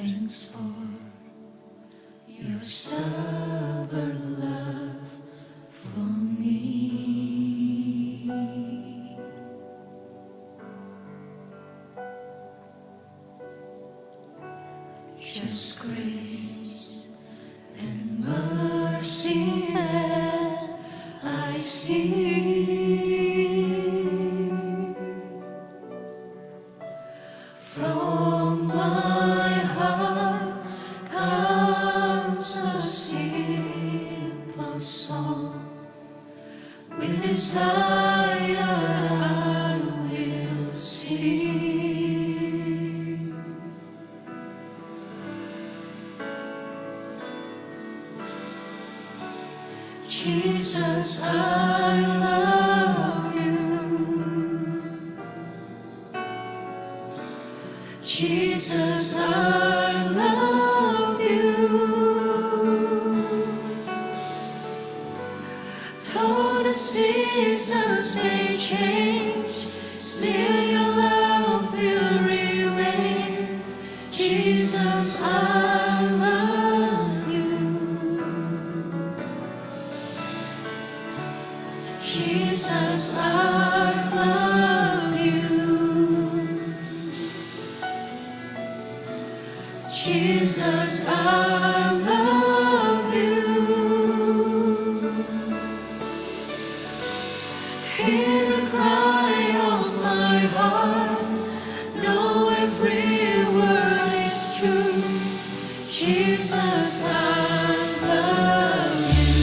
Thanks for your stubborn love for me. Just grace and mercy that I see. From my heart comes a simple song. With desire I will sing. Jesus, I love you. Jesus, I love you. Though the seasons may change, still your love will remain. Jesus, I love you. Jesus, I love you. Jesus, I love you. Hear the cry of my heart. Know every word is true. Jesus, I love you.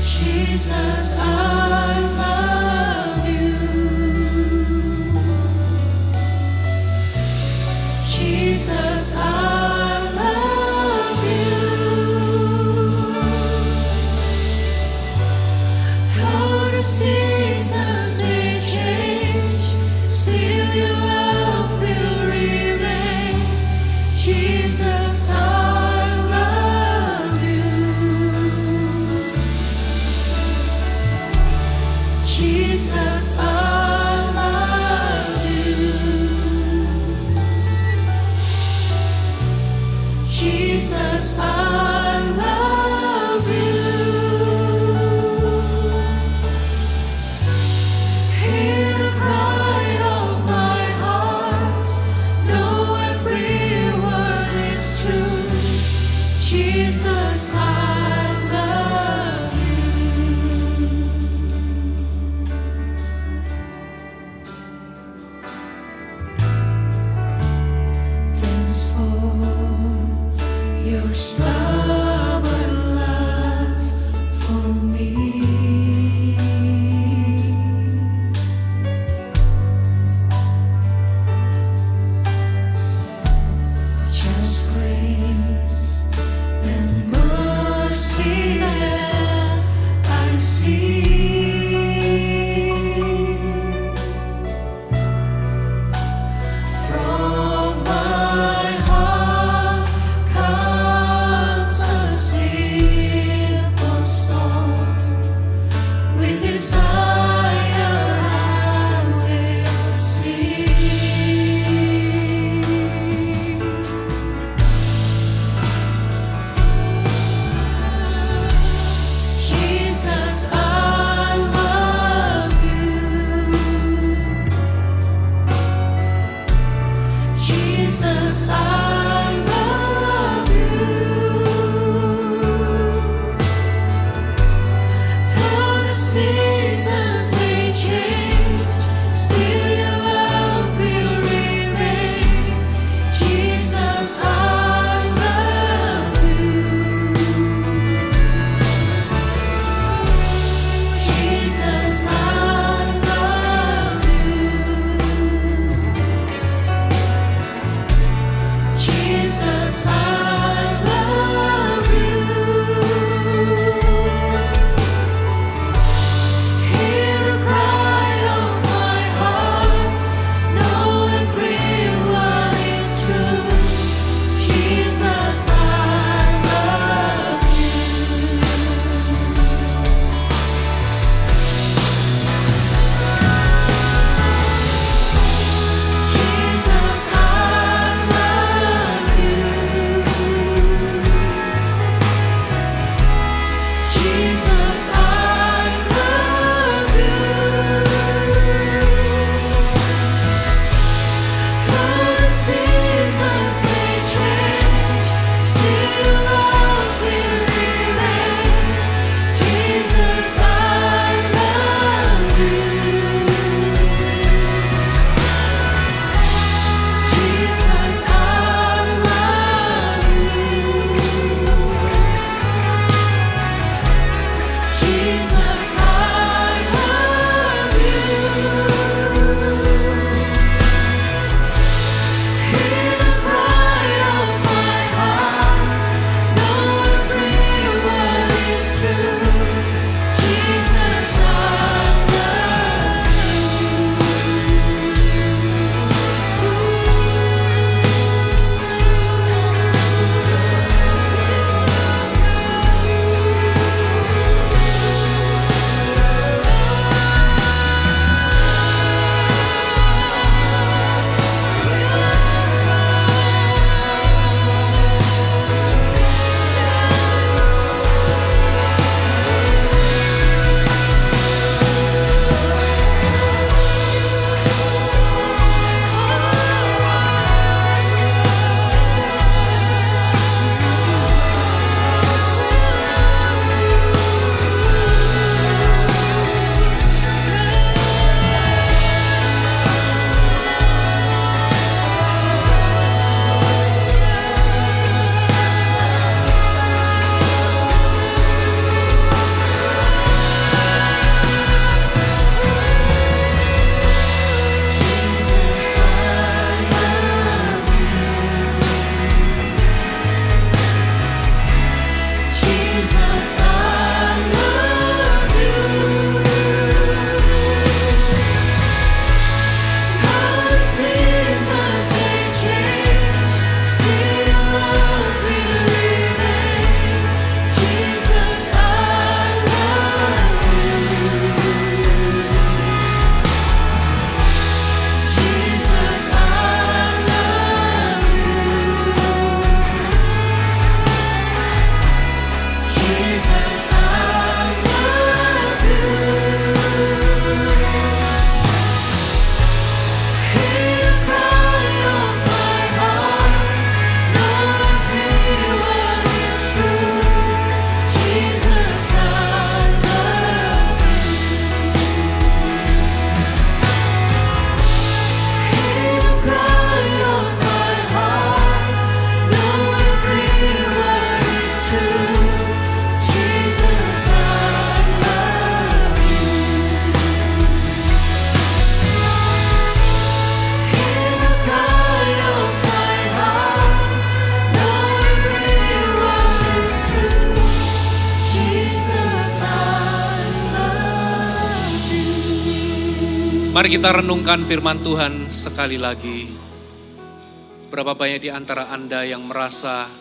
Jesus, I love you. Jesus, I love you. Though the seasons may change, still your love will remain. Jesus, I love you. Jesus, I love you. Jesus, I love you. Hear the cry of my heart. Know every word is true. Jesus, I love you. Thanks for your stubborn love for me. Just grace and mercy that I see. From my heart comes a simple song. With desire I will sing. Jesus, I love you. Jesus, I love you. Though the seasons may change, still your love will remain. Jesus, I love you. Jesus, I love you. Jesus, I love you. Mari kita renungkan firman Tuhan sekali lagi. Berapa banyak di antara Anda yang merasa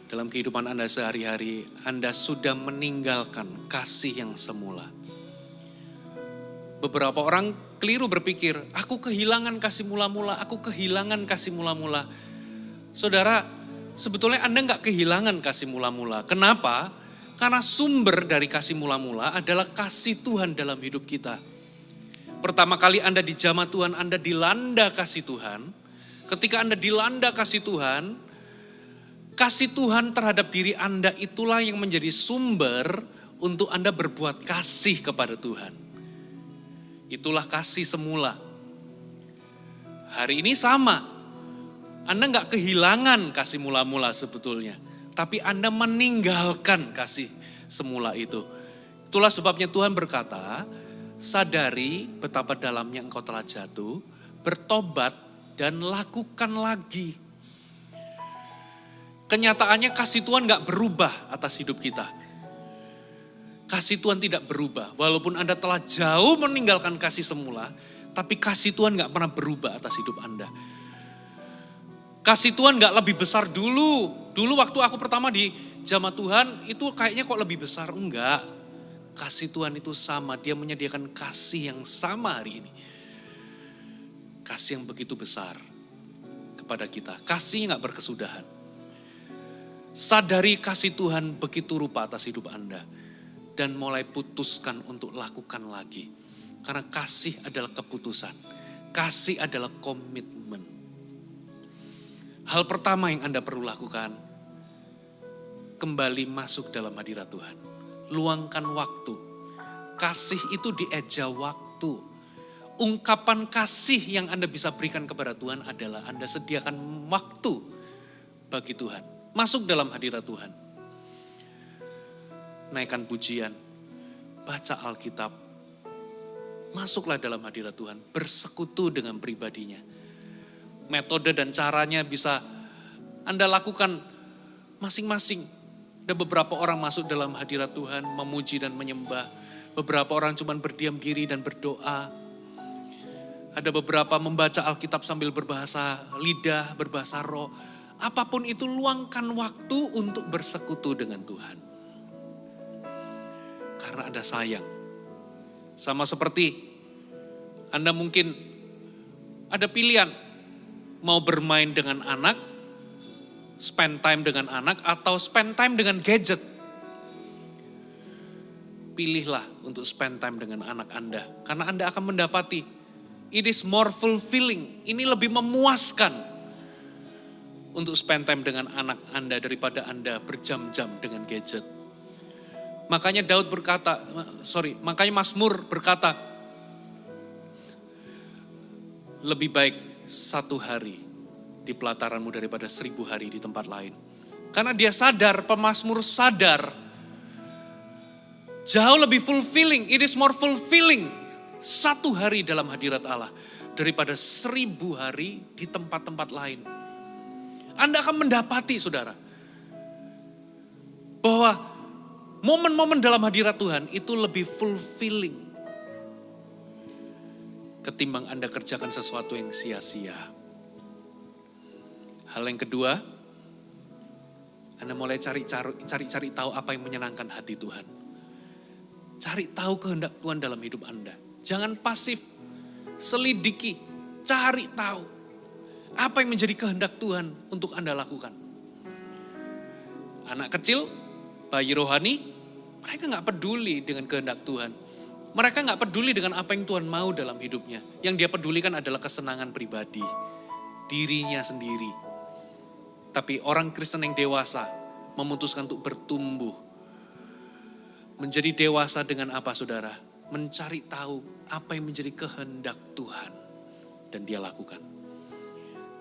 dalam kehidupan Anda sehari-hari, Anda sudah meninggalkan kasih yang semula. Beberapa orang keliru berpikir, aku kehilangan kasih mula-mula, aku kehilangan kasih mula-mula. Saudara, sebetulnya Anda nggak kehilangan kasih mula-mula. Kenapa? Karena sumber dari kasih mula-mula adalah kasih Tuhan dalam hidup kita. Pertama kali Anda dijamah Tuhan, Anda dilanda kasih Tuhan. Ketika Anda dilanda kasih Tuhan terhadap diri Anda itulah yang menjadi sumber untuk Anda berbuat kasih kepada Tuhan. Itulah kasih semula. Hari ini sama. Anda nggak kehilangan kasih mula-mula sebetulnya. Tapi Anda meninggalkan kasih semula itu. Itulah sebabnya Tuhan berkata, sadari betapa dalamnya engkau telah jatuh, bertobat dan lakukan lagi. Kenyataannya kasih Tuhan gak berubah atas hidup kita. Kasih Tuhan tidak berubah. Walaupun Anda telah jauh meninggalkan kasih semula, tapi kasih Tuhan gak pernah berubah atas hidup Anda. Kasih Tuhan gak lebih besar dulu. Dulu waktu aku pertama di jamaah Tuhan itu kayaknya kok lebih besar. Enggak. Kasih Tuhan itu sama. Dia menyediakan kasih yang sama hari ini. Kasih yang begitu besar kepada kita. Kasihnya gak berkesudahan. Sadari kasih Tuhan begitu rupa atas hidup Anda. Dan mulai putuskan untuk lakukan lagi. Karena kasih adalah keputusan. Kasih adalah komitmen. Hal pertama yang Anda perlu lakukan, kembali masuk dalam hadirat Tuhan. Luangkan waktu. Kasih itu dieja waktu. Ungkapan kasih yang Anda bisa berikan kepada Tuhan adalah Anda sediakan waktu bagi Tuhan. Masuk dalam hadirat Tuhan. Naikkan pujian, baca Alkitab. Masuklah dalam hadirat Tuhan, bersekutu dengan pribadinya. Metode dan caranya bisa Anda lakukan masing-masing. Ada beberapa orang masuk dalam hadirat Tuhan, memuji dan menyembah. Beberapa orang cuma berdiam diri dan berdoa. Ada beberapa membaca Alkitab sambil berbahasa lidah, berbahasa roh. Apapun itu, luangkan waktu untuk bersekutu dengan Tuhan. Karena Anda sayang. Sama seperti Anda mungkin ada pilihan. Mau bermain dengan anak, spend time dengan anak, atau spend time dengan gadget. Pilihlah untuk spend time dengan anak Anda. Karena Anda akan mendapati, it is more fulfilling. Ini lebih memuaskan untuk spend time dengan anak Anda daripada Anda berjam-jam dengan gadget. Makanya makanya Mazmur berkata, lebih baik 1 hari di pelataranmu daripada 1000 hari di tempat lain. Karena dia sadar, pemazmur sadar, jauh lebih fulfilling, it is more fulfilling 1 hari dalam hadirat Allah daripada 1000 hari di tempat-tempat lain. Anda akan mendapati, saudara, bahwa momen-momen dalam hadirat Tuhan itu lebih fulfilling ketimbang Anda kerjakan sesuatu yang sia-sia. Hal yang kedua, Anda mulai cari tahu apa yang menyenangkan hati Tuhan. Cari tahu kehendak Tuhan dalam hidup Anda. Jangan pasif, selidiki, cari tahu apa yang menjadi kehendak Tuhan untuk Anda lakukan. Anak kecil, bayi rohani, mereka gak peduli dengan kehendak Tuhan. Mereka gak peduli dengan apa yang Tuhan mau dalam hidupnya. Yang dia pedulikan adalah kesenangan pribadi, dirinya sendiri. Tapi orang Kristen yang dewasa memutuskan untuk bertumbuh. Menjadi dewasa dengan apa, saudara? Mencari tahu apa yang menjadi kehendak Tuhan. Dan dia lakukan.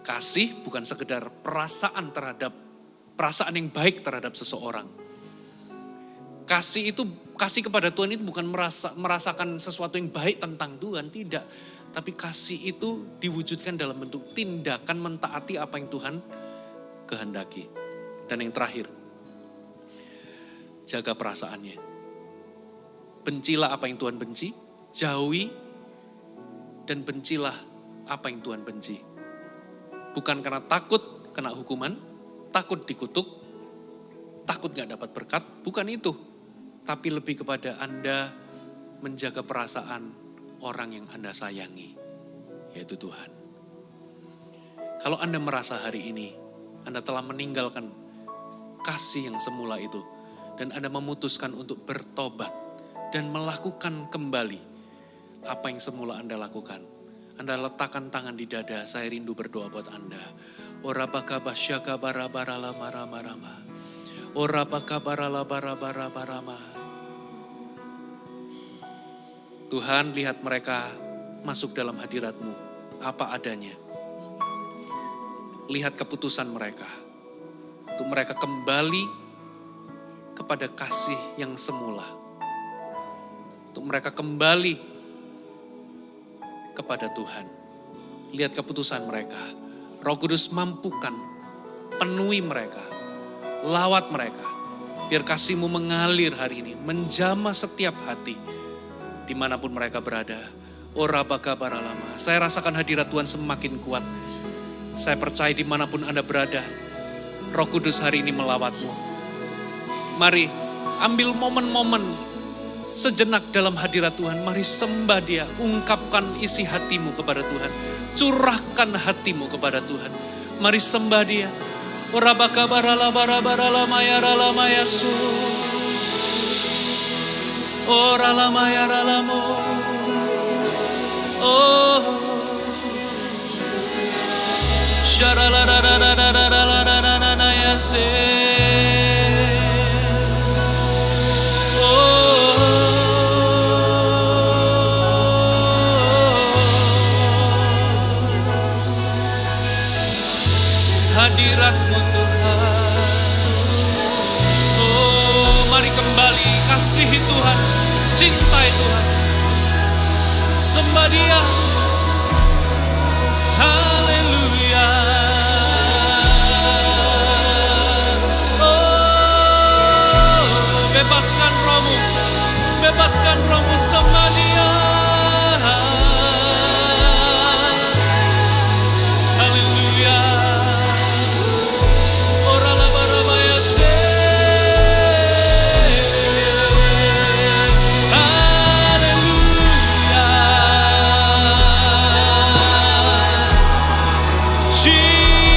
Kasih bukan sekedar perasaan perasaan yang baik terhadap seseorang. Kasih kepada Tuhan itu bukan merasakan sesuatu yang baik tentang Tuhan, tidak. Tapi kasih itu diwujudkan dalam bentuk tindakan mentaati apa yang Tuhan kehendaki. Dan yang terakhir, jaga perasaannya. Bencilah apa yang Tuhan benci, jauhi dan bencilah apa yang Tuhan benci. Bukan karena takut kena hukuman, takut dikutuk, takut gak dapat berkat, bukan itu. Tapi lebih kepada Anda menjaga perasaan orang yang Anda sayangi, yaitu Tuhan. Kalau Anda merasa hari ini Anda telah meninggalkan kasih yang semula itu, dan Anda memutuskan untuk bertobat dan melakukan kembali apa yang semula Anda lakukan, Anda letakkan tangan di dada, saya rindu berdoa buat Anda. Ora baka basyaka bara bara lama rama rama. Ora baka bara la bara bara barama. Tuhan, lihat mereka masuk dalam hadirat-Mu apa adanya. Lihat keputusan mereka untuk mereka kembali kepada kasih yang semula. Untuk mereka kembali kepada Tuhan. Lihat keputusan mereka. Roh Kudus mampukan, penuhi mereka, lawat mereka. Biar kasih-Mu mengalir hari ini, menjamah setiap hati, dimanapun mereka berada. Ora baka baralama. Saya rasakan hadirat Tuhan semakin kuat. Saya percaya dimanapun Anda berada, Roh Kudus hari ini melawat-Mu. Mari ambil momen-momen sejenak dalam hadirat Tuhan. Mari sembah Dia, ungkapkan isi hatimu kepada Tuhan. Curahkan hatimu kepada Tuhan. Mari sembah Dia. Ora baka barala bara barala maya rala maya su. Ora la maya rala mo. Oh. Sharala ra ra ra ra ra ra ra ra ra ra ya se. Hadirat-Mu Tuhan. Oh, mari kembali kasihi Tuhan, cintai Tuhan, sembah Dia. Haleluya. Oh, bebaskan rohmu, bebaskan rohmu, sembah Dia. Haleluya. Jesus.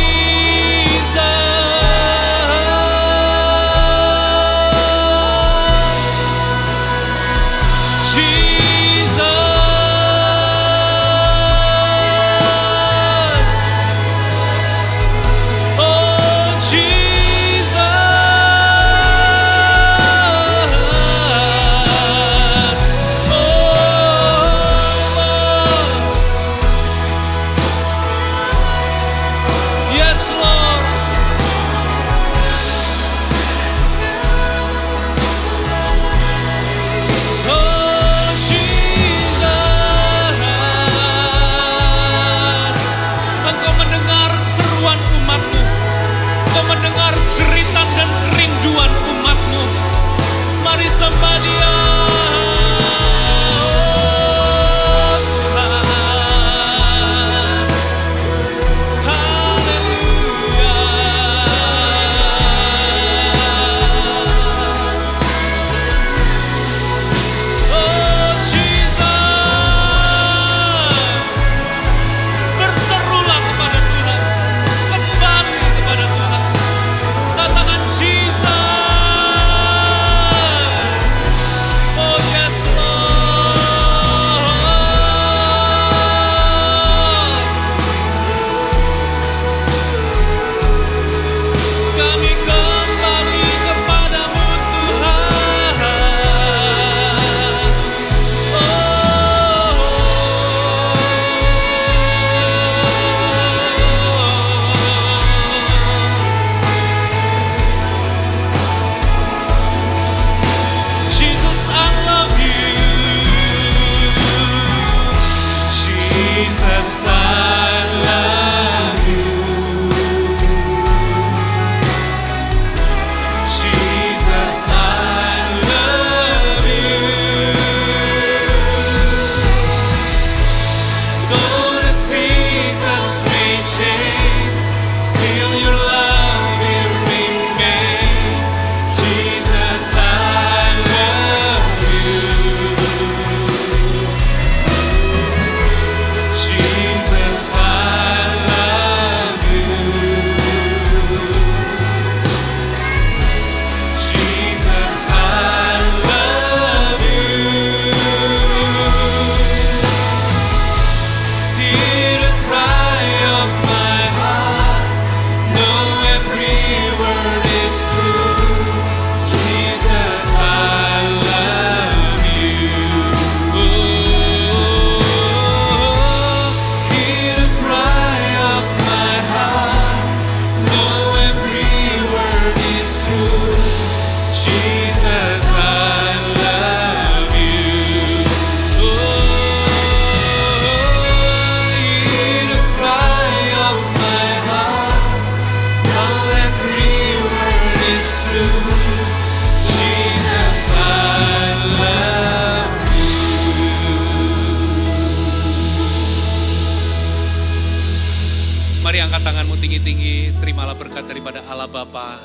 setinggi-tinggi, terimalah berkat daripada Allah Bapa,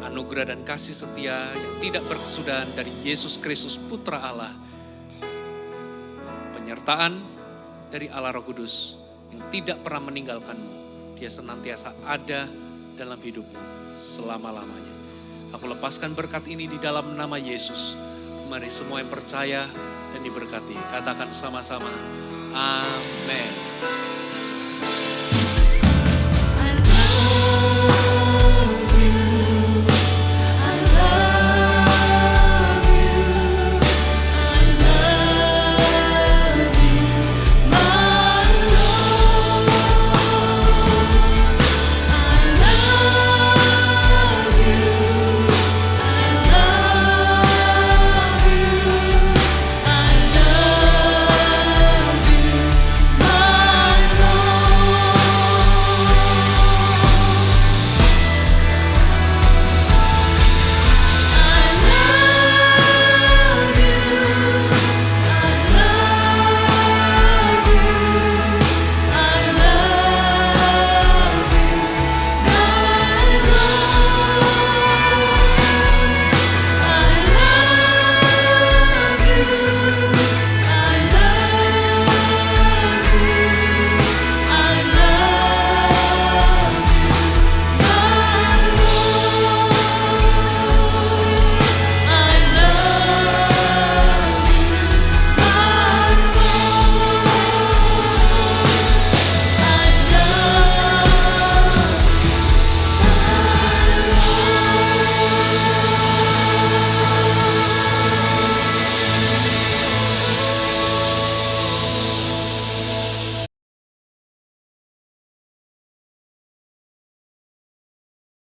anugerah dan kasih setia yang tidak berkesudahan dari Yesus Kristus Putra Allah, penyertaan dari Allah Roh Kudus yang tidak pernah meninggalkanmu. Dia senantiasa ada dalam hidupmu selama-lamanya. Aku lepaskan berkat ini di dalam nama Yesus. Mari semua yang percaya dan diberkati, katakan sama-sama, amin. I love